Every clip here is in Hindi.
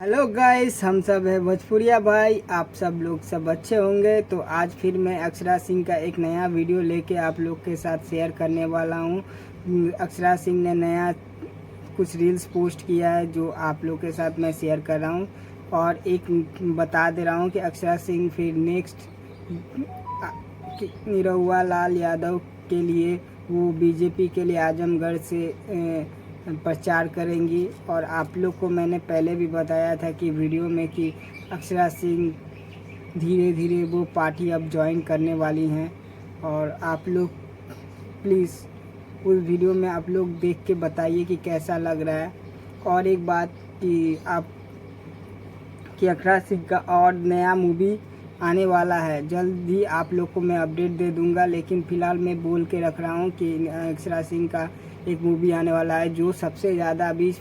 हेलो गाइस, हम सब है भोजपुरिया भाई। आप सब लोग सब अच्छे होंगे। तो आज फिर मैं अक्षरा सिंह का एक नया वीडियो लेके आप लोग के साथ शेयर करने वाला हूँ। अक्षरा सिंह ने नया कुछ रील्स पोस्ट किया है जो आप लोग के साथ मैं शेयर कर रहा हूँ। और एक बता दे रहा हूँ कि अक्षरा सिंह फिर नेक्स्ट निरहुआ लाल यादव के लिए वो बीजेपी के लिए आजमगढ़ से प्रचार करेंगी। और आप लोग को मैंने पहले भी बताया था कि वीडियो में कि अक्षरा सिंह धीरे धीरे वो पार्टी अब ज्वाइन करने वाली हैं। और आप लोग प्लीज़ उस वीडियो में आप लोग देख के बताइए कि कैसा लग रहा है। और एक बात कि अक्षरा सिंह का और नया मूवी आने वाला है, जल्द ही आप लोग को मैं अपडेट दे दूंगा। लेकिन फ़िलहाल मैं बोल के रख रहा हूँ कि अक्षरा सिंह का एक मूवी आने वाला है जो सबसे ज़्यादा अभी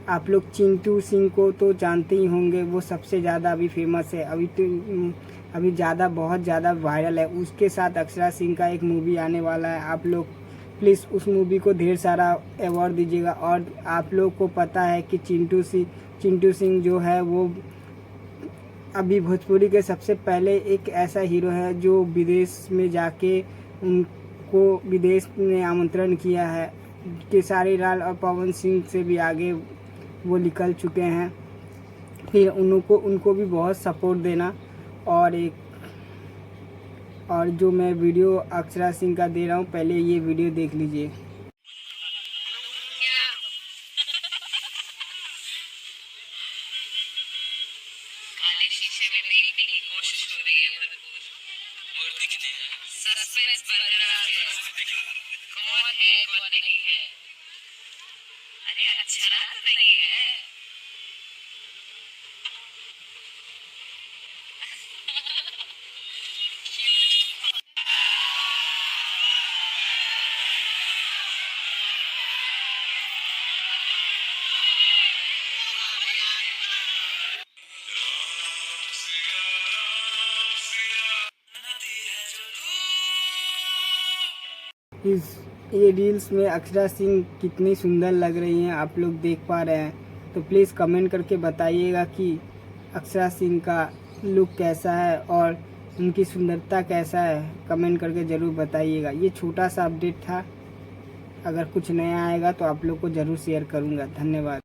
आप लोग चिंटू सिंह को तो जानते ही होंगे। वो सबसे ज़्यादा अभी फेमस है, अभी ज़्यादा बहुत ज़्यादा वायरल है। उसके साथ अक्षरा सिंह का एक मूवी आने वाला है। आप लोग प्लीज़ उस मूवी को ढेर सारा अवार्ड दीजिएगा। और आप लोग को पता है कि चिंटू सिंह जो है वो अभी भोजपुरी के सबसे पहले एक ऐसा हीरो है जो विदेश में जाके उनको विदेश में आमंत्रण किया है। खेसारी लाल और पवन सिंह से भी आगे वो निकल चुके हैं। फिर उनको भी बहुत सपोर्ट देना। और जो मैं वीडियो अक्षरा सिंह का दे रहा हूँ, पहले ये वीडियो देख लीजिए। काले शीशे में देखने की कोशिश हो रही है भरपूर, मगर दिखने सस्पेंस बरकरार है। कौन है कौन नहीं है, अरे अच्छा तो नहीं है। ये रील्स में अक्षरा सिंह कितनी सुंदर लग रही हैं, आप लोग देख पा रहे हैं। तो प्लीज़ कमेंट करके बताइएगा कि अक्षरा सिंह का लुक कैसा है और उनकी सुंदरता कैसा है। कमेंट करके ज़रूर बताइएगा। ये छोटा सा अपडेट था। अगर कुछ नया आएगा तो आप लोग को ज़रूर शेयर करूँगा। धन्यवाद।